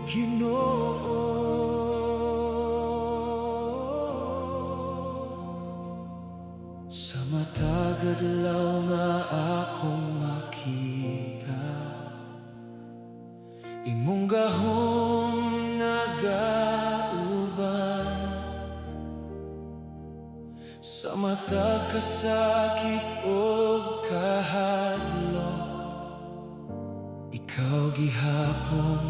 Ginoo. Sa matagad lang nga akong makita, imong gahom nagauban. Sa matag kasakit o kahadlok, ikaw gihapon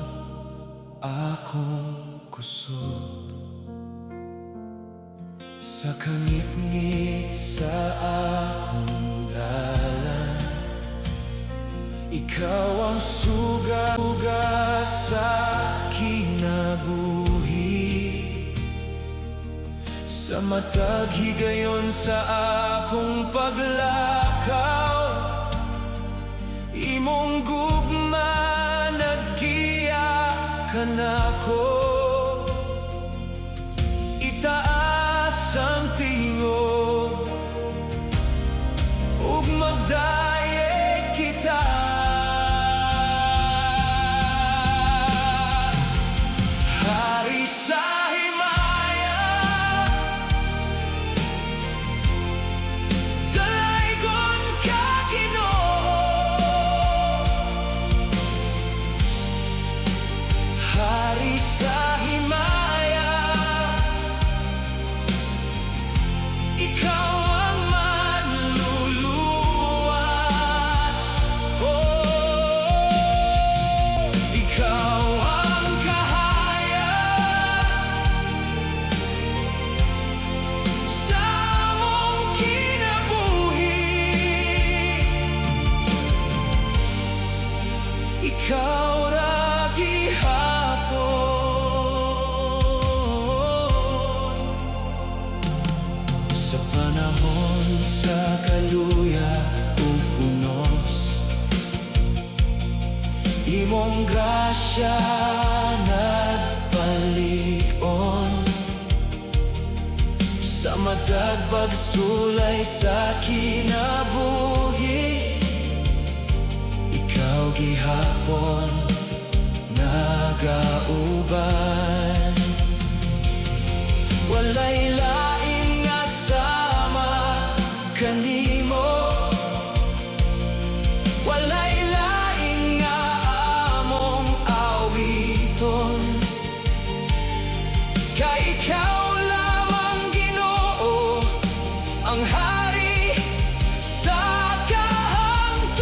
akong kusog. Sa kangit-ngit sa akong dalan, ikaw ang suga sa kinabuhi. Sa matag higayon sa akong paglakaw, imong gugma naggiya ka nako. Itaas ang tingog ug magdayeg kita. Hari sa himaya, dalaygon ka Ginoo. Hari sa himaya, ikaw ang manluluwas. Oh, ikaw ang kahayag sa among kinabuhi. Ikaw ra gihapon. Sa panahon sa kaluya ug unos, imong grasya nagpalig-on. Sa matag pagsulay sa kinabuhi, ikaw gihapon nagauban. Walay lain nga sama kanimo, walay lain nga among awiton. Kay ikaw lamang Ginoo ang hari sa kahangturan.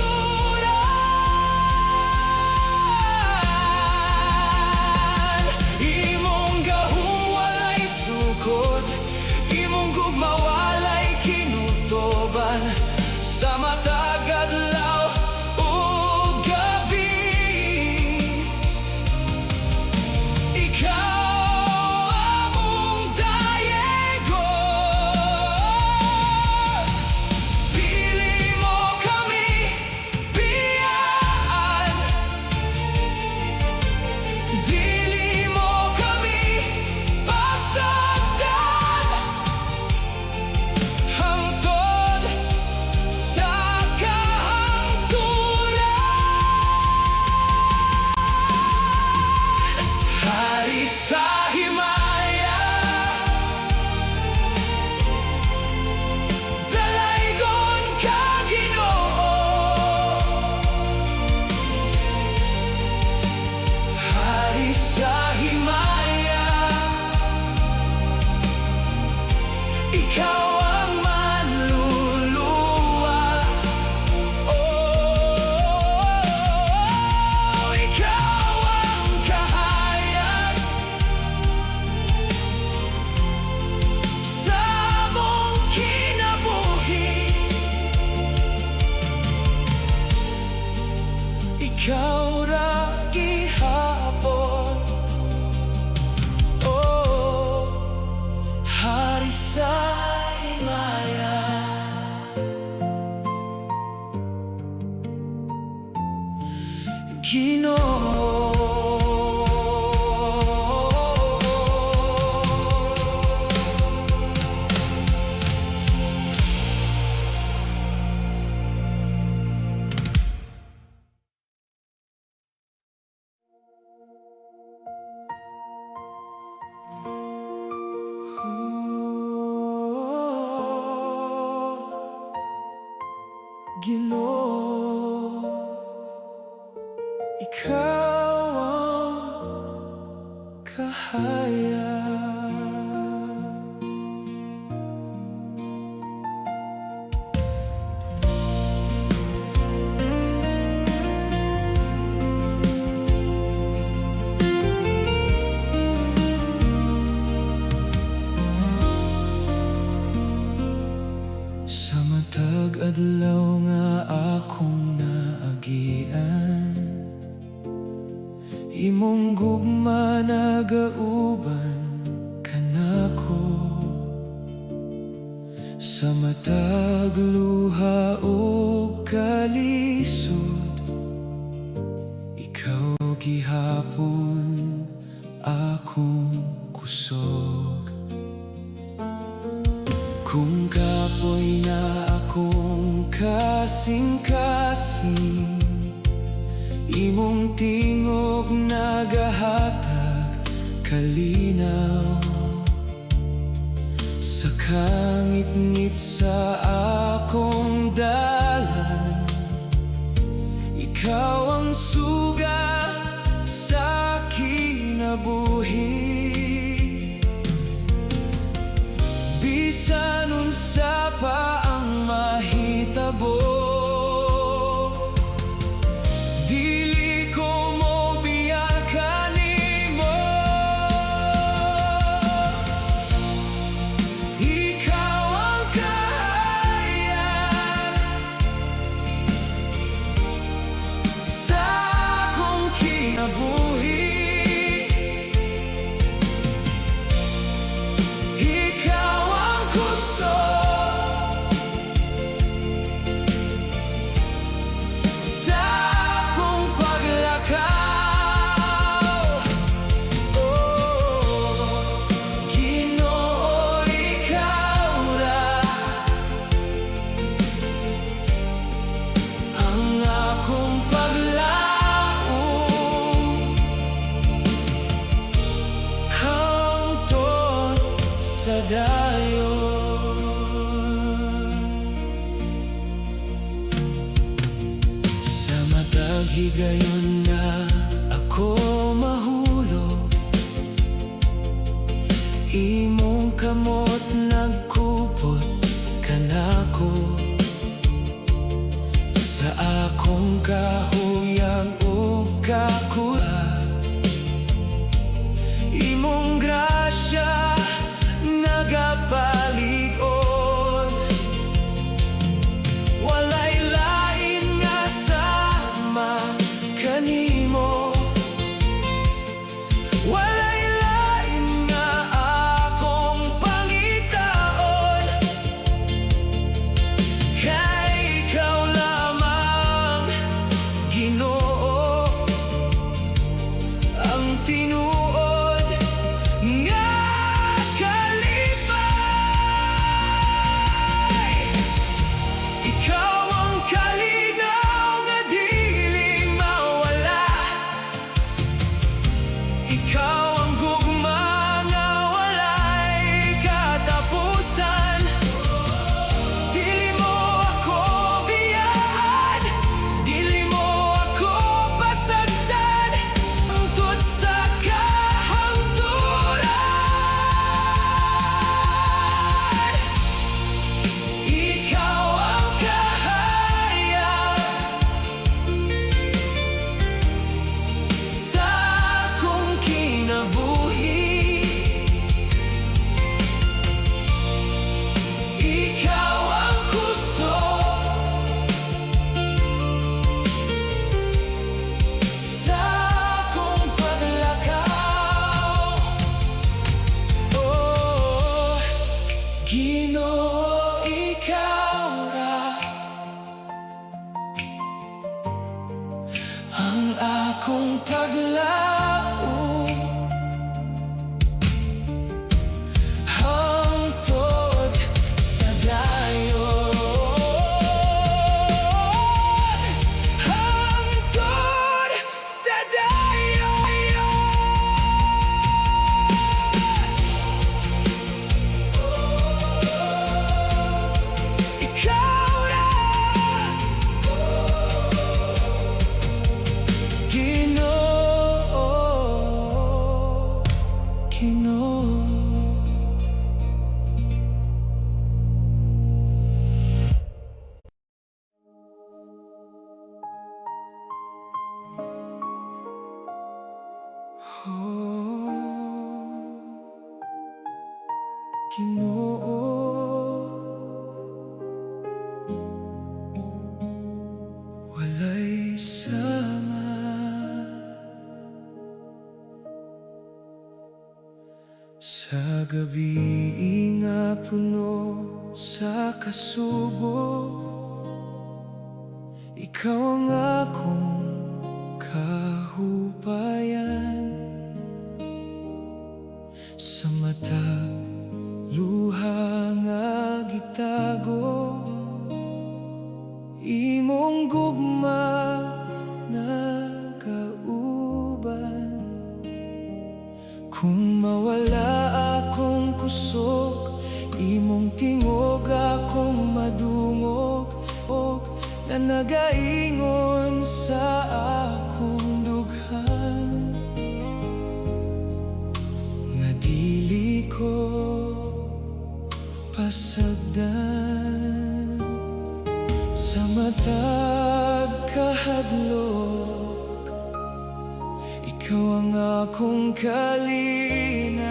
Ikaw ang kahayag. Sa matag adlaw nga akong naagian, imong gugma nagauban kanako. Sa matag luha ug kalisod, ikaw gihapon akong kusog. Kung kapoy na akong kasing-kasing, imong tingog nagahatag kalinaw. Sa kangit-ngit sa akong dalan, ikaw ang suga sa kinabuhi. Bisan unsa pa ang mahitabo, dili ko mo biyan kanimo. Ikaw ang kahayag sa akong kinabuhi. Ikaw ang kusog sa akong paglakaw. Oh, Ginoo, ikaw ra ang akong paglaom, hangtod sa dayon. Sa matag higayon na ako mahulog, imong kamot nagkupot kanako. Sa akong kahuyang ug kakuha, imong grasya nagapaligon. Walay lain nga sama kanimo, walay lain nga akong pangitaon. Kay ikaw lamang, Ginoo, ang tinuod nga kalipay. Ikaw ang kalinaw nga dili mawala. Ikaw ang gugma nga walay katapusan. Dili mo ako biyaan, dili mo ako pasagdan, hangtod sa kahangturan. Ikaw ang kahayag sa akong kinabuhi. Ikaw ang kusog sa akong paglakaw. Oh, Ginoo, ikaw ra ang akong paglaom, hangtod sa dayon. Hangtod sa dayon. Ikaw ra, Ginoo. Walay sama sa gabi nga puno sa kasubo. Ikaw ang akong kahupayan. Sa mata luha nga gitago, imong gugma nagauban. Kung mawala akong kusog, imong tingog akong madungog, na nagaingon sa akong dughan. Nga dili ko pasagdan sa matag kahadlok. Ikaw ang akong kalinaw.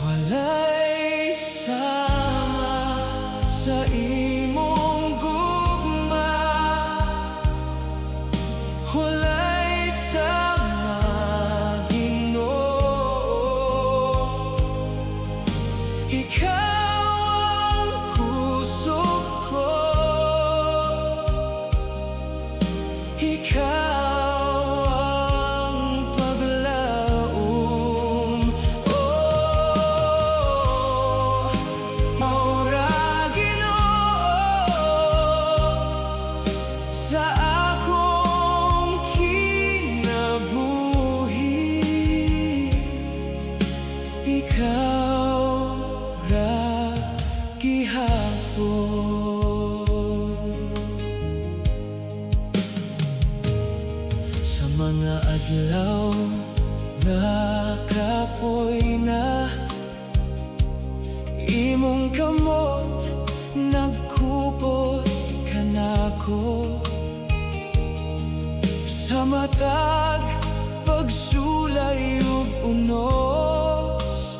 Walay sama sa imong gugma. Walay sama, Ginoo. Ikaw ang kusog ko. Ikaw ang paglaom. Maura, Ginoo, sa akong kinabuhi. Ikaw ra gihapon. Sa mga adlaw nga kapoy na, imong kamot nagkupot kanako. Sa matag pagsulay ug unos,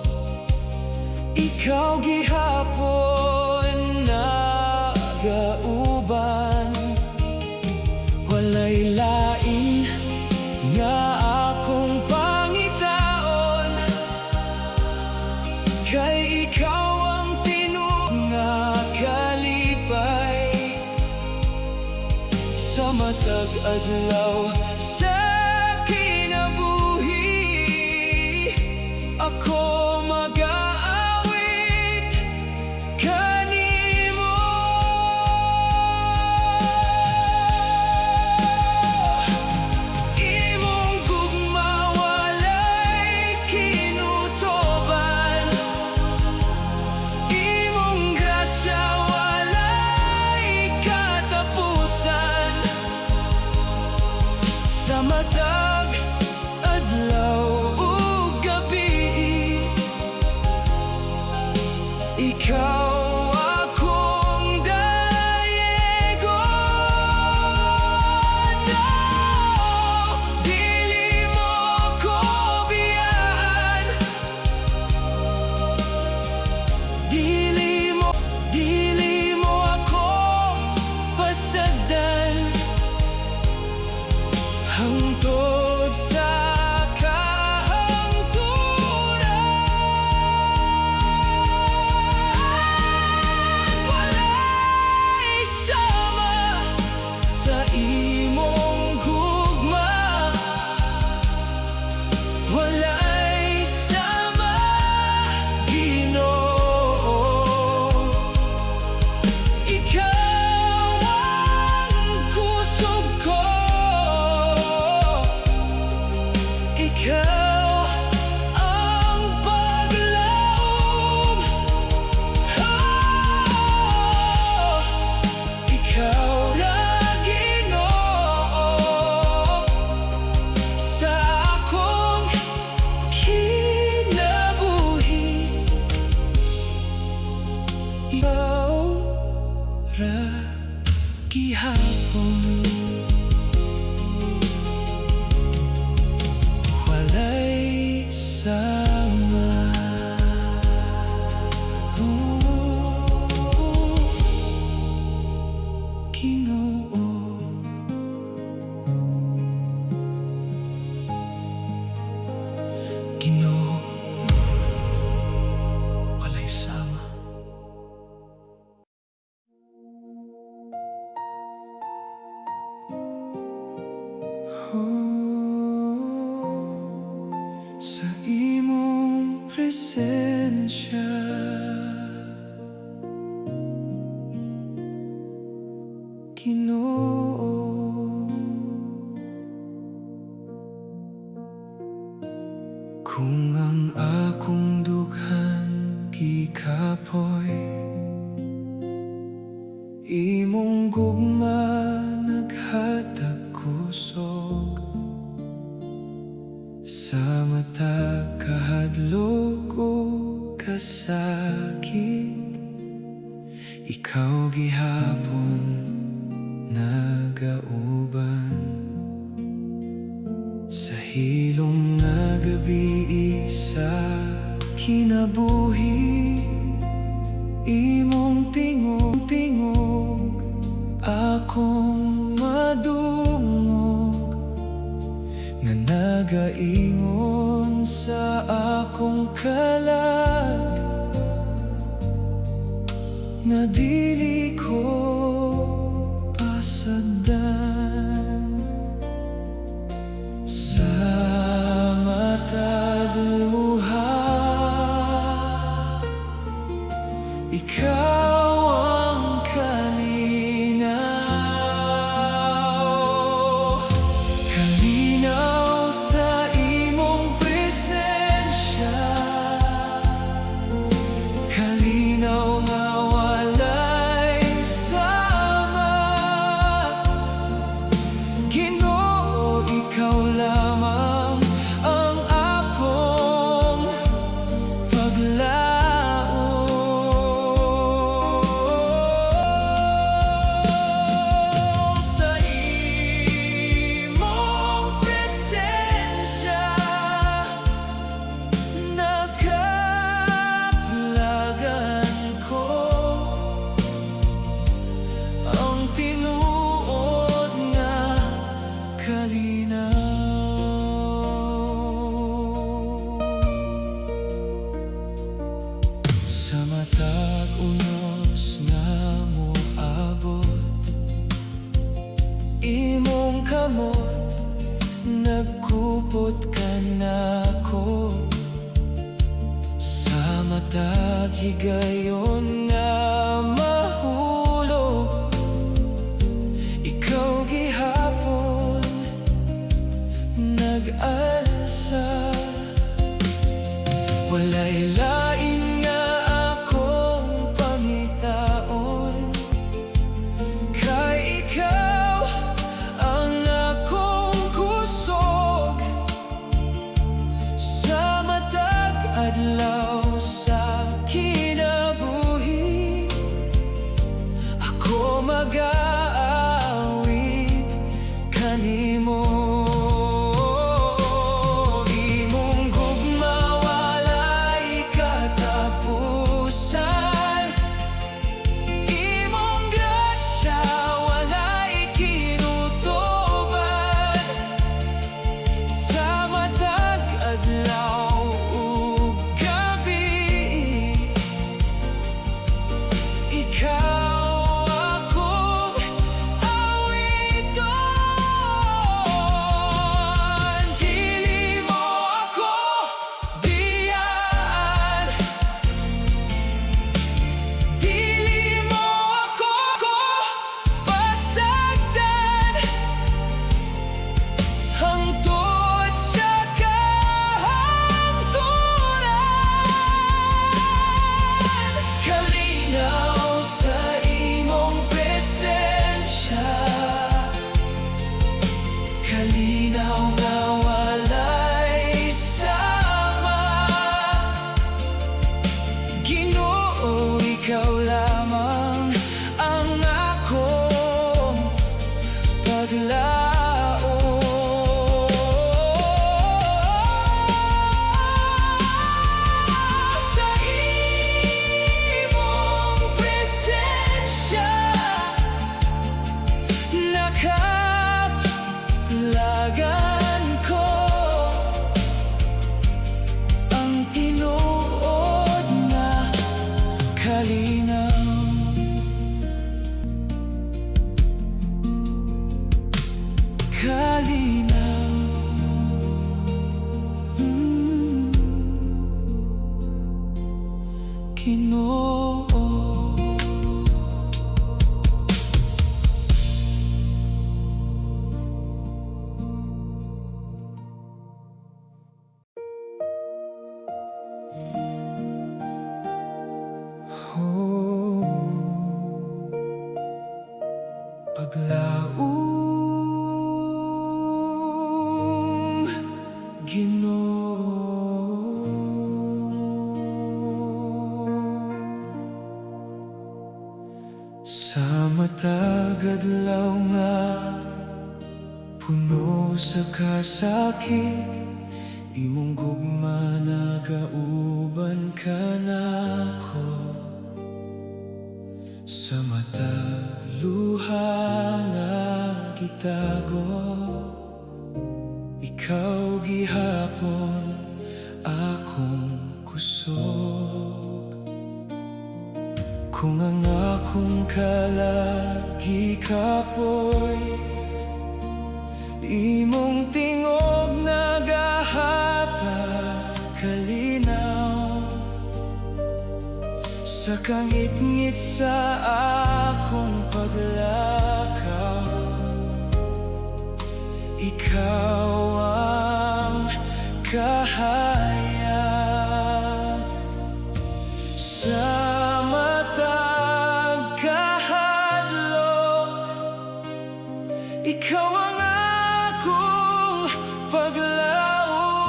ikaw gihapon nagauban. Walay lain nga akong pangitaon, kay ikaw ang tinuod nga kalipay. Sa matag adlaw sa kinabuhi, ako mag-aawit kanimo. Imong gugma walay kinutoban. Imong grasya walay katapusan. Sa matag adlaw ug gabi, ikaw akong dayego. No, dili mo ko biyaan. Dili mo ako pasagdan. Hangtod sa kahangturan, walay sama sa imong gugma. Walay sama, Ginoo. Ikaw ang kusog ko. Ikaw ang paglaom. Ikaw ra, Ginoo. presensya. GINOO, kung ang akong dughan gikapoy, imong gugma naghatag kusog. Sa mata kahadlok o kasakit, ikaw gihapon nagauban. Sa hilom nga gabi sa kinabuhi, imong tingog akong madungog, nga nagaingon sa akong kalag, nga dili ko pasagdan. Sa matag luha, ikaw ang kalinaw. Kalinaw sa imong presensya, kalinaw nga walay sama. GINOO, ikaw lamang ang akong paglaom. Sa imong presensya, nakaplagan ko ang tinuod nga kalinaw. Sa matag unos nga moabot, imong kamot nagkupot ka nako. Sa matag higayon nga mahulog, ikaw gihapon nag-alsa. Walay lain nga akong pangitaon, kay ikaw ang akong kusog. Sa matag adlaw sa kinabuhi, ako mag-aawit kanimo. Imong gugma walay katapusan, imong grasya walay kinutuban. Sa matag adlaw ug gabi, ikaw akong awiton. Dili mo ako biyaan, dili mo ako pasagdan, hangtod sa kahangturan. Kalinaw sa imong presensya, kalinaw nga walay sama. GINOO, ikaw lamang ang akong paglaom. Sa imong presensya, nakaplagan ko ang tinuod nga kalinaw. Kalinaw. Puno sa kasakit, imong gugma nagauban ka nako. Sa mata luha nga gitago, ikaw gihapon akong kusog. Kung ang akong kalagi kapoy, imong tingog nagahatag kalinaw. Sa kangit-ngit sa akong paglakaw, ikaw ang kahayag. Sa matag kahadlok, ikaw ang akong paglaom.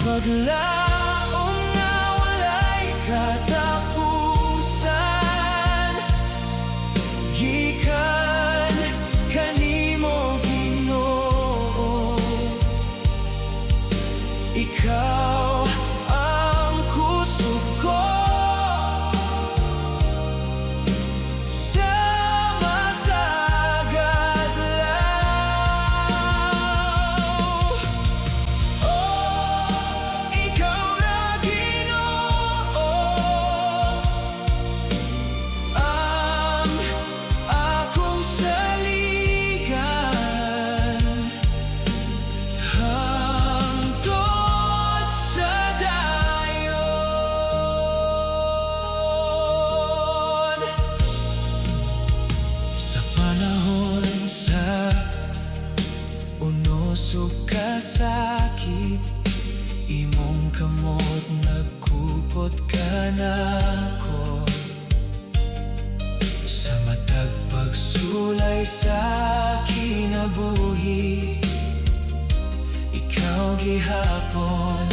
Paglaom na walay katapusan, gikan kanimo Ginoo. Ikaw ang kusog ko, sa matag adlaw. Oh, ikaw na Ginoo, ang akong saligan, hangtod sa dayon. Sa panahon sa unos ug kasakit, imong kamot nagkupot ka nako. Sa matag pagsulay sa kinabuhi, ikaw gihapon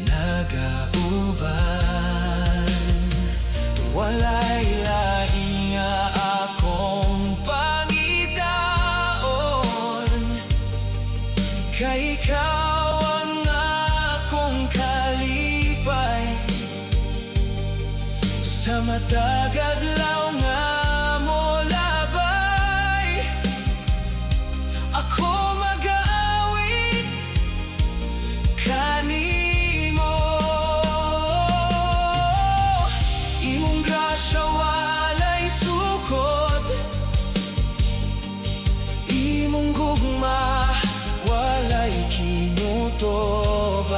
nagauban. Walay lain nga akong pangitaon, kay ikaw ang akong kalipay. Sa matag adlaw nga molabay, ako mag-aawit kanimo. Imong grasya walay sukot, imong gugma walay kinutoban.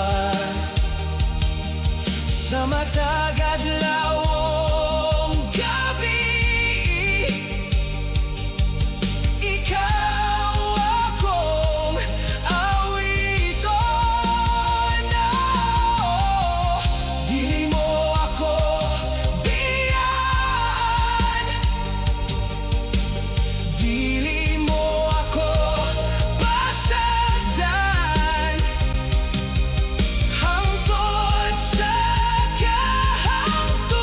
Sa matag adlawong gabi, ikaw akong awiton. Oh, dili mo ako biyan, dili mo ako pasagdan, hangtod sa kahangturan.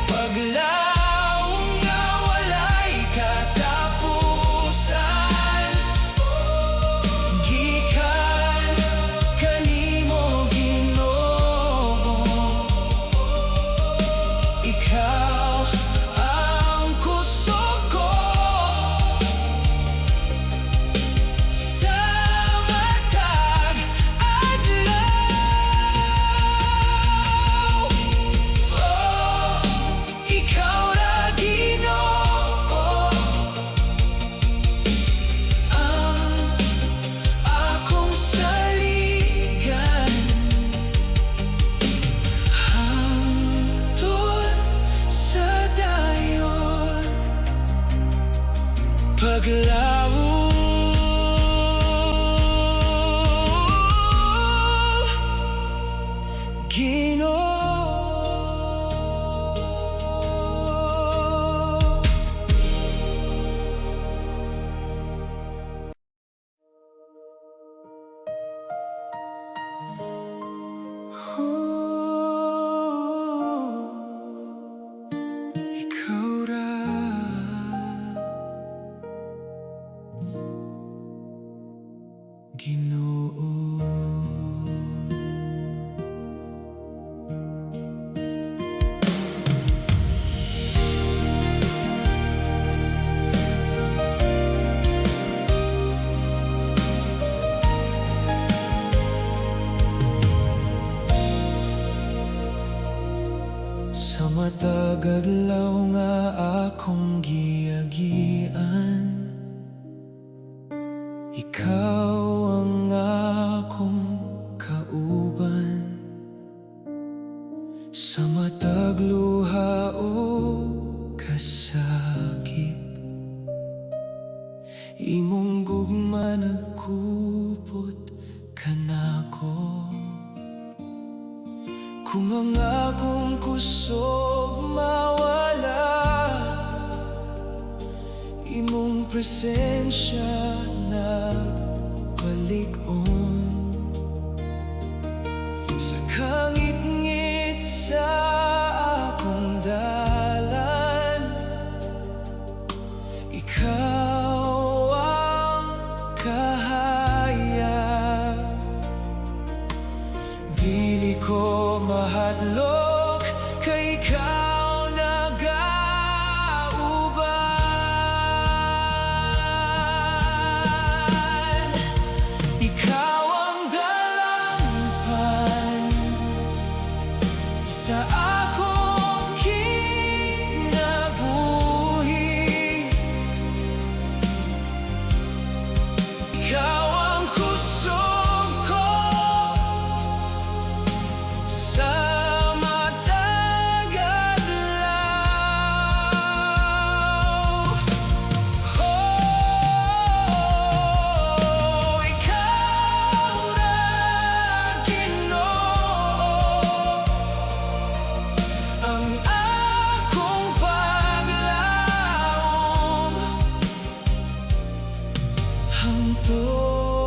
Paglaom nga walay katapusan, gikan kanimo Ginoo. Ikaw ang kusog ko, sa matag adlaw. Oh, ikaw na Ginoo, ang akong saligan, hangtod sa dayon. Paglaom, Ginoo. Ikaw ra Adlaw nga akong giagian, ikaw ang akong kauban. Sa matag luha o kasakit, imong gugma nagkupot kanako. Kung ang akong kusog mawala, imong presensya nagbalik-on. Sa kangit-ngit sa akong dalan, ikaw ang kahayag. Dili ko mahadlok kay ikaw nagauban. Ikaw ang dalangpan sa akong kinabuhi. Ikaw ang kusog ko sa matag adlaw. Oh, ikaw na Ginoo, ang akong paglaom, hangtod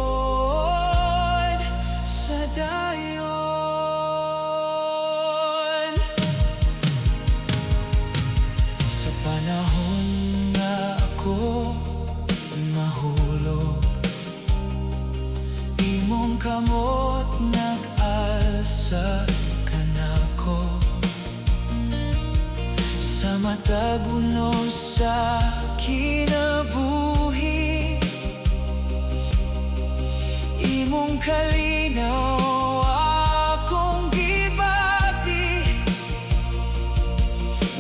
sa dayon. Sa panahon nga ako mahulog, imong kamot nag-asa kanako. Sa matag unos sa kinabuhi, imong kalinaw akong gibati.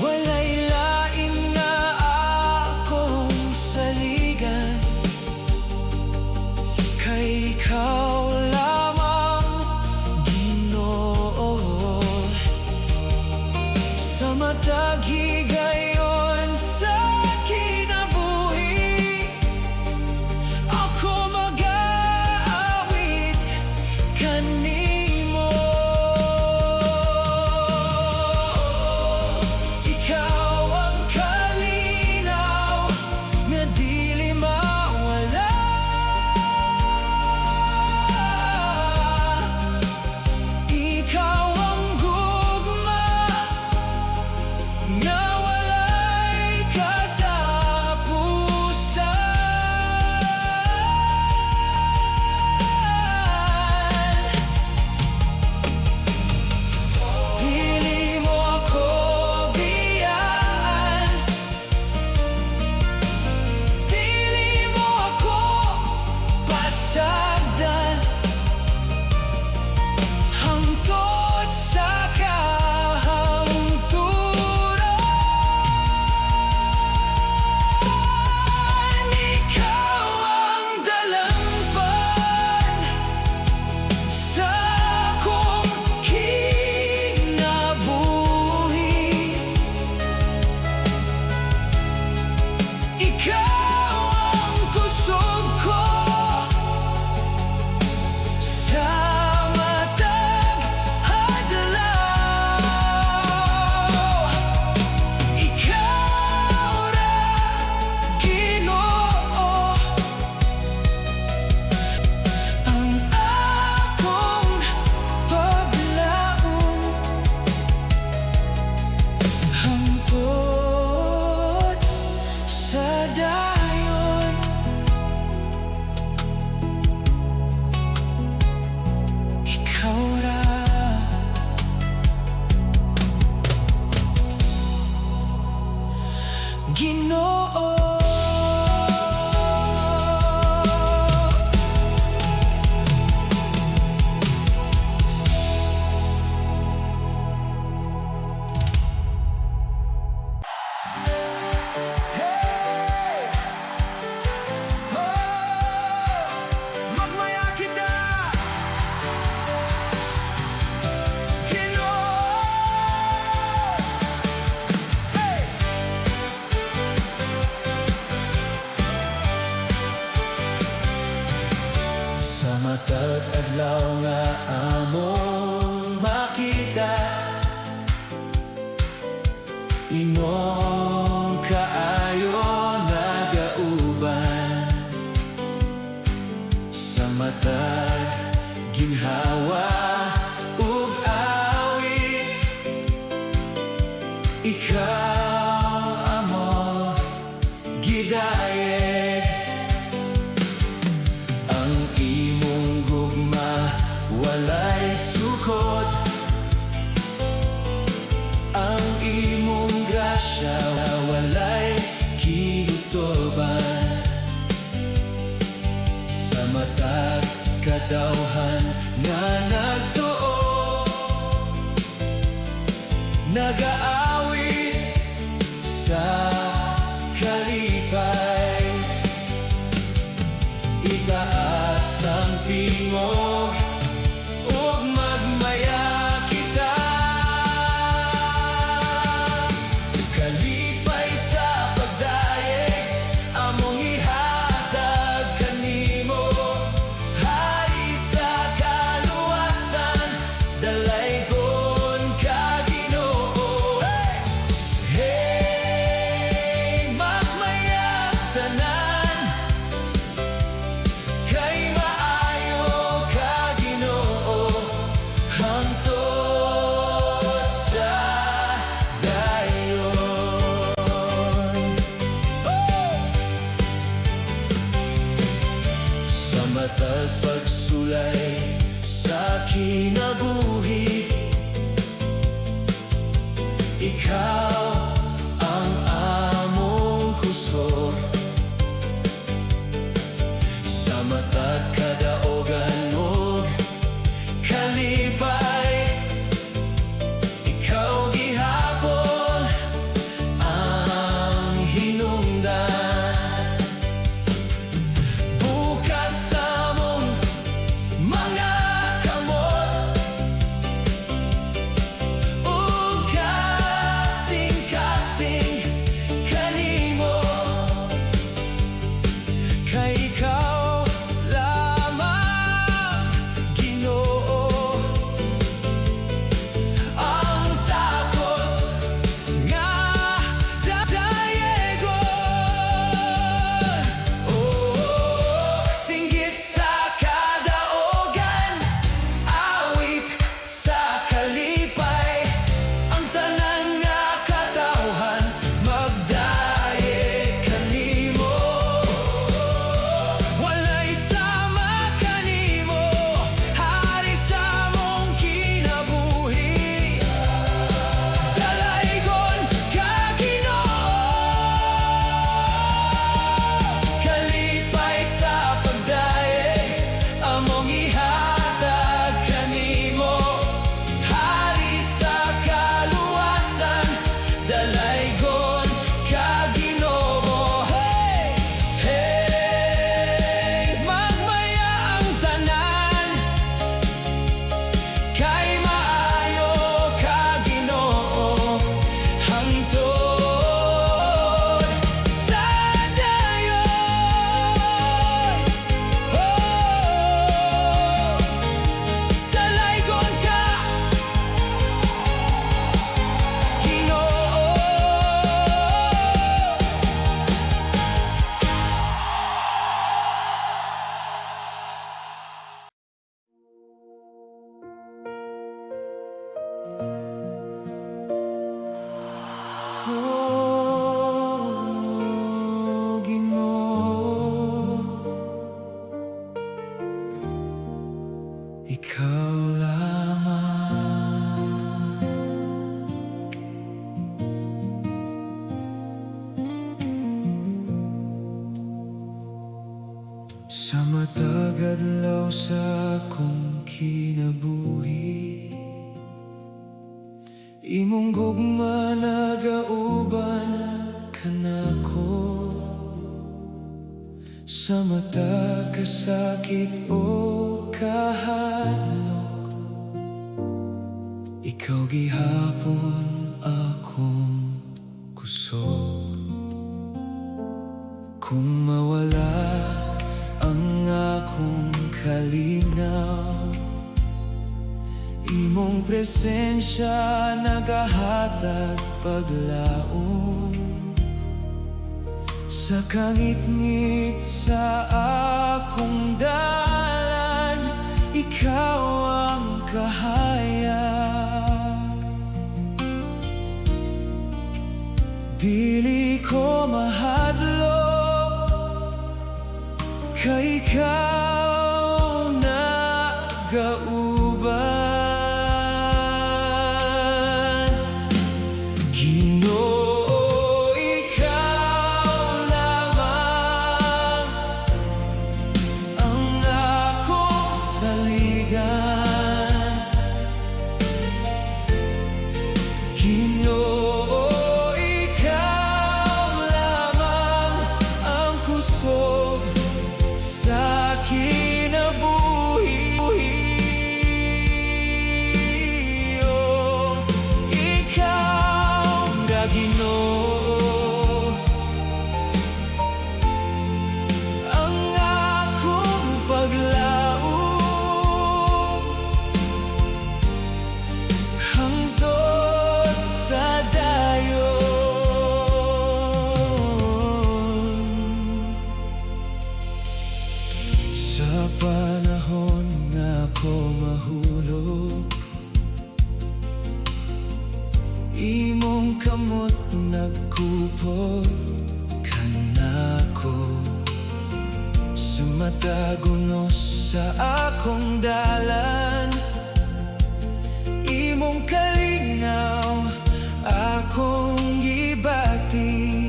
Walay lain nga akong saligan, kay ikaw lamang Ginoo. Sa matag higayon sa kinabuhi, ako mag-aawit kanimo. Ikaw ang kalinaw nga dili mawala. Ikaw ang gugma nga walay katapusan. Dili mo ako biyaan, dili mo ako pasagdan, hangtod sa kahangturan. Ikaw ang dalangpan sa akong kinabuhi. Ikaw ang kusog ko sa matag adlaw. Ikaw ra Ginoo, ang akong paglaom, hangtod sa dayon. Ikaw ra Ginoo. Sa matagadlaw sa akong kinabuhi, imong gugma nagauban kanako. Sa mata kasakit o kahadlok, ikaw gihapon akong kusog. Kung mawala ang akong kalinaw, imong presensya nagahatag paglaom. Sa kangit-ngit sa akong dalan, ikaw ang kahayag. Dili ko mahadlok, kay ikaw nagauban. Ginoo, ikaw lamang ang akong saligan. Ginoo, ikaw lamang ang kusog sa kinabuhi. Oh, ikaw na Ginoo, ang akong paglaom hangtod sa dayon. Sa panahon nga ako mahulog, imong kamot nagkupot kanako. Sa matagunos sa akong dalan, imong kalinaw akong gibati.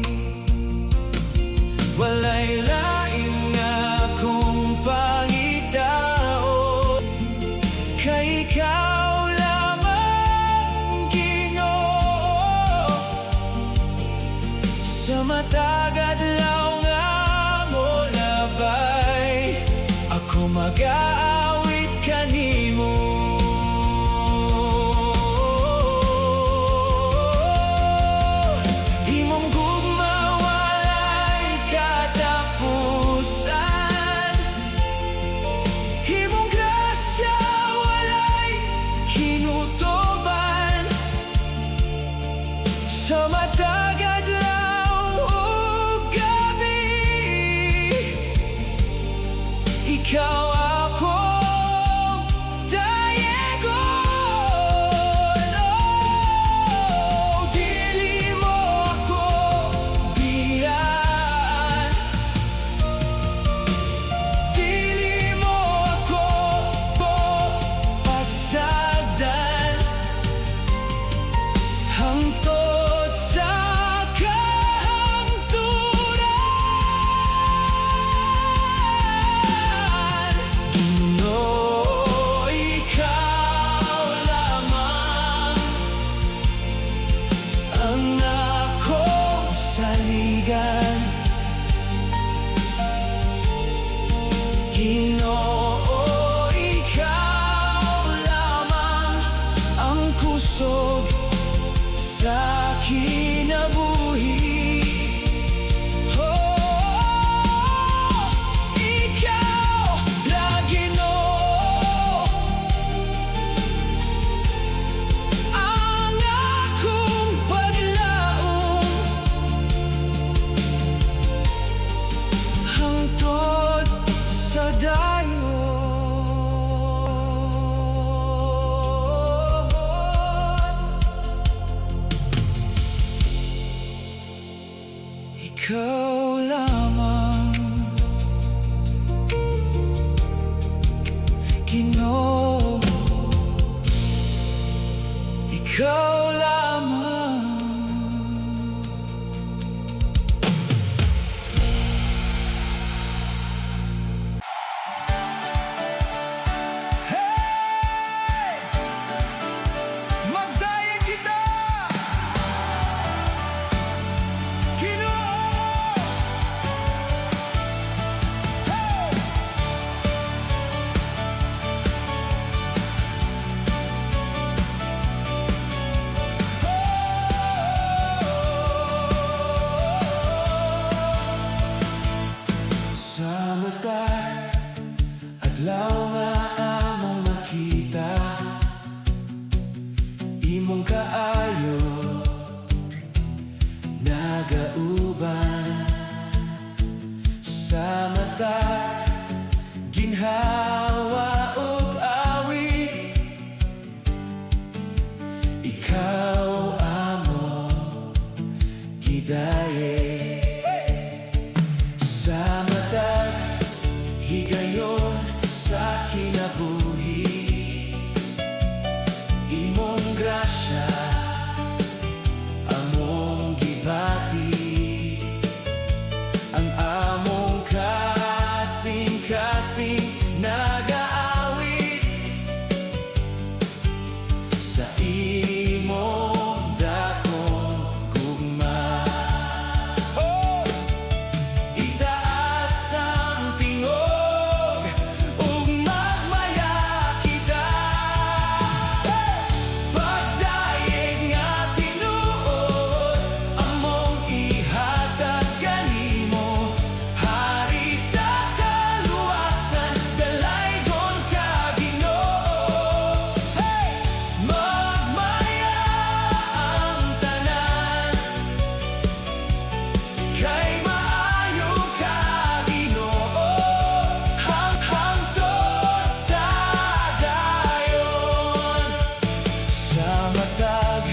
Walay lain nga akong pangitao, kay ikaw lamang Ginoo. Sa matagadlaw nga mo labay, ako mag-aawit kanimo. Imong gugma walay katapusan, imong grasya walay hinutoban. Sa matagadlaw o gabi, ikaw akong dayegon. Oh, dili mo ako biyaan, dili mo ako pasagdan hangtod sa kahangturan. Ginoo, ikaw lamang ang akong saligan. Ginoo, ikaw lamang ang kusog sa kinabuhi. Oh, ikaw na Ginoo, ang akong paglaom hangtod sa dayon. Ikaw lamang Ginoo, ikaw lamang. Kay maayo ka, Ginoo, hangtod sa dayon. Sa matag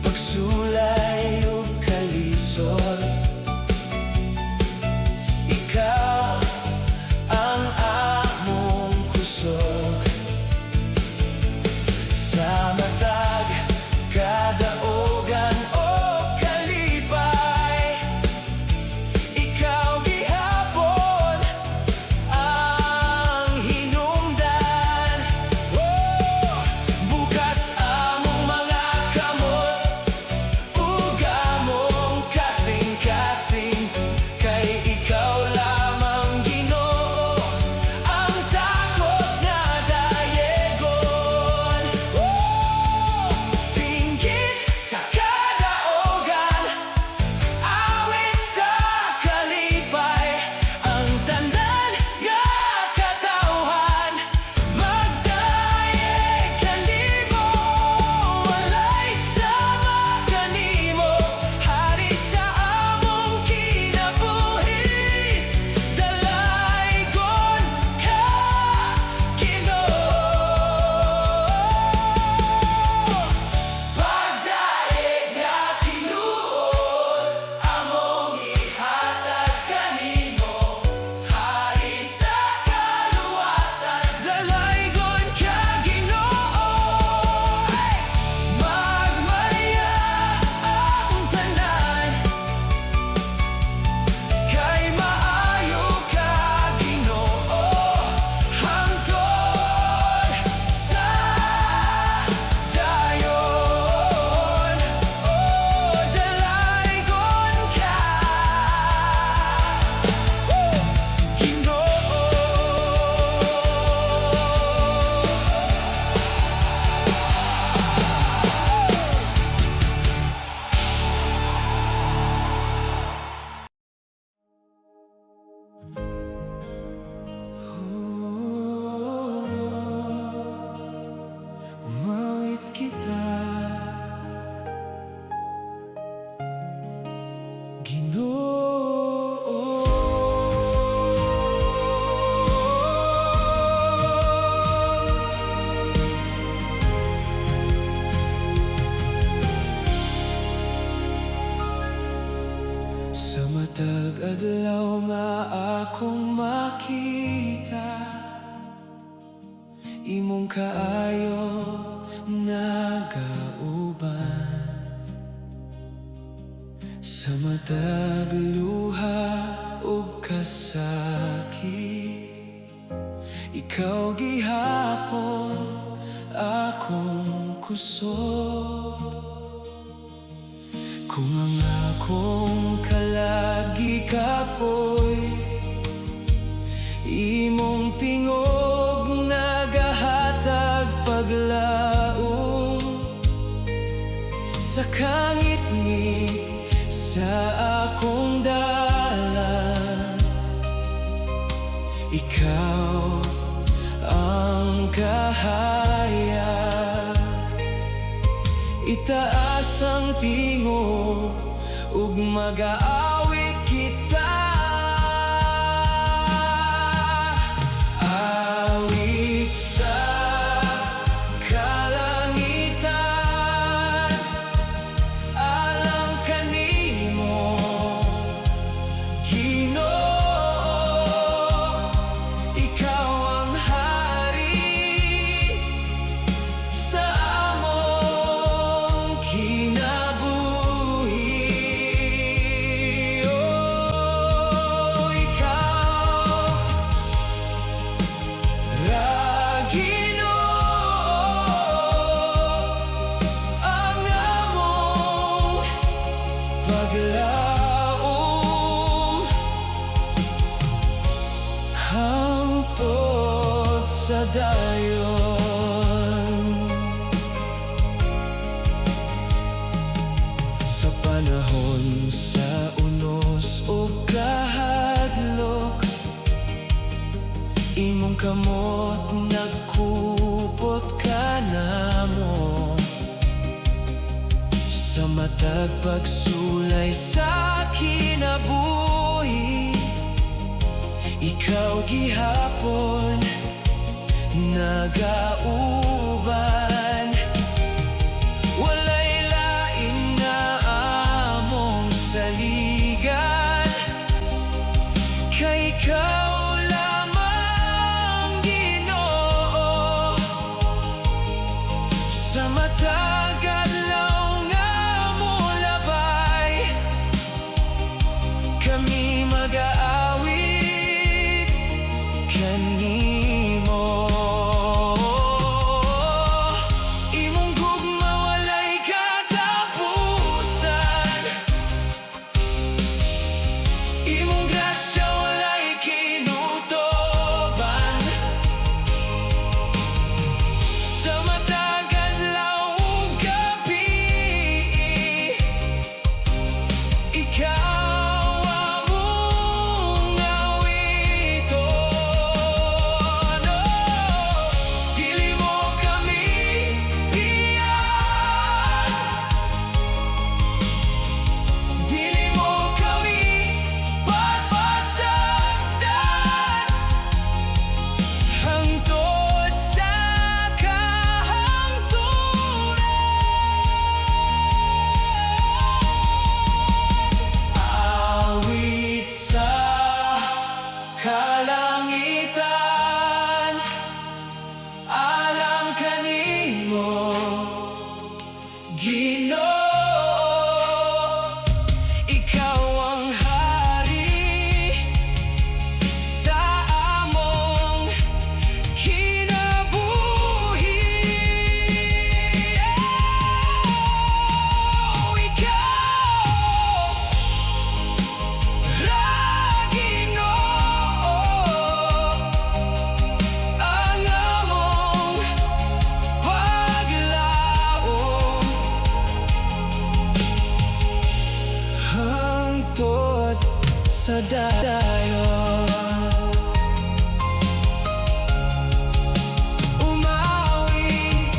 pagsulay ug kalisod, ikaw ang among kusog. Sa matag kadaogan o kalipay, ikaw gihapon ang hinungdan. Bukas among mga kamot ug among kasing-kasing, kay ikaw lamang, Ginoo, ang takos nga dayegon. Singgit sa kadaogan, awit sa kalipay, ang tanan nga katawhan, magdayeg kanimo, walay sama kanimo. Hari sa among kinabuhi, dalaygon ka, Ginoo. Pagdaig nga tinuod, among ihatag kanimo. Hari sa kaluwasan, dalaygon ka, Ginoo. Magmaya ang tanan, kay maayo ka, Ginoo, hangtod sa dayon. Dalaygon ka, Ginoo. Umawit kita, Ginoo. Sa matag adlaw nga akong makita, imong kaayo nagauban. Sa matag luha ug kasakit, ikaw gihapon akong kusog. Kung ang akong kalagi kapoy, imong tingog nagahatag paglaom. Sa kangit-ngit sa akong dalan, ikaw ang kahayag. Itaas ang tingog ug mag-aawit kita. Awit sa kalangitan, alang kanimo, Ginoo. Ikaw ang hari sa among kinabuhi. PAGLAUM hangtod sa dayon. Sa panahon sa unos o kahadlok, imong kamot nagkupot ka namo. Sa matag pagsulay sa kinabuhi, ikaw gihapon nagauban. Walay lain nga among saligan, kay ikaw lamang Ginoo. Sa matag adlaw nga mulabay, kami mag-aawit kanimo. Imong gugma walay katapusan, imong grasya walay kinutoban. Sa matag adlaw ug gabi, ikaw among awiton. Dili mo kami iyan, dili mo kami pasasaktan, hangtod sa kahangturan. Awit sa kalangitan, alang kanimo Ginoo. Ikaw ang hari sa among kinabuhi. Ikaw ra Ginoo, ang among paglaom, hangtod sa dayon. Umawit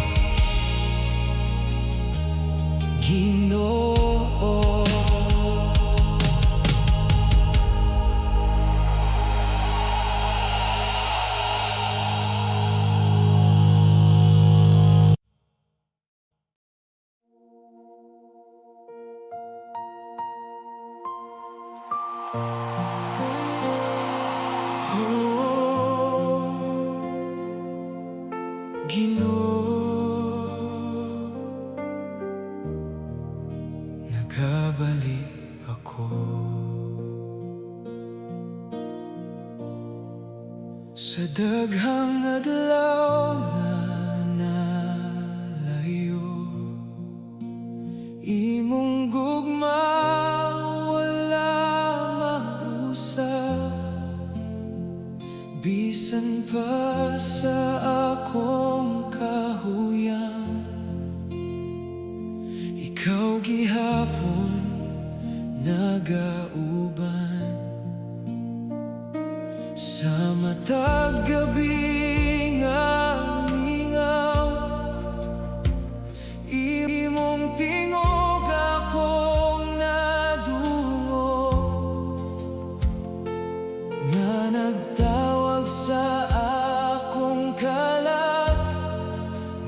Ginoo. Ginoo, nagabalik ako sa daghang adlaw nga nalayo. Imong gugma wala mausap, bisan pa sa akong kahuyang. Ikaw gihapon nagauban, sa matag gabi nga mingaw. Imong tingog akong nadungog, nga nagtawag sa akong kalag,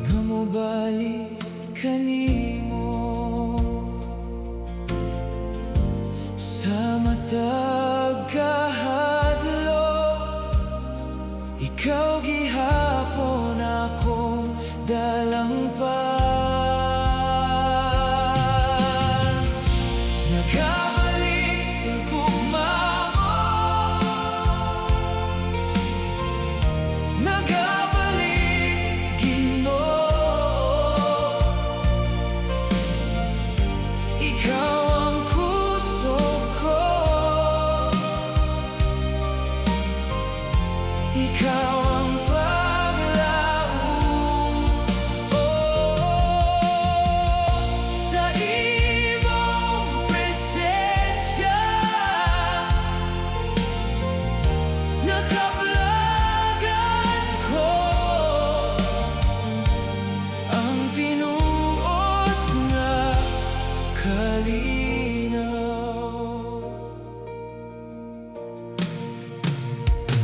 nga mobalik kanimo. Sa matag kahadlok, ikaw gihapon akong dalangpan. Nagabalik sa gugma mo, nagabalik Ginoo. Ikaw ang kusog ko,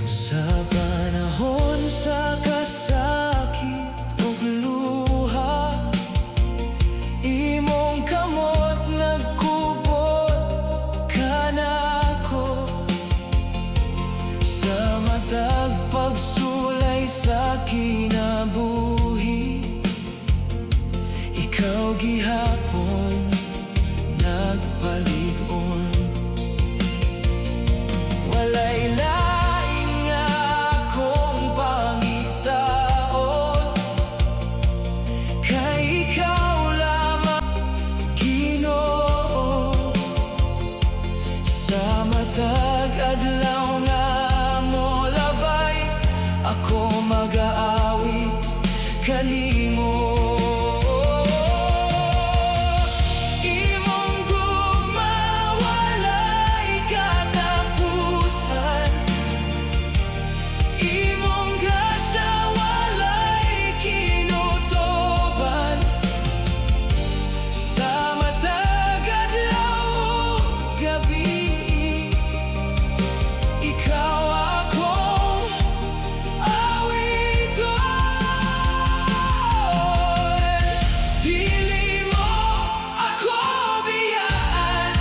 Sa panahon sa kasakit ug luha, imong kamot nagkubot kanako. Sa matag pagsulay sa kinabuhi, ikaw gihapon nagpalig-on. Walay laing nga akong pangitaon, kay ikaw lamang Ginoo. Sa matag adlaw nga mo labay, ako mag-aawit kanimo. Imong gugma walay katapusan, imong grasya walay kinutoban. Sa matag adlaw ug gabi, ikaw akong awiton. Dili mo ako biyaan,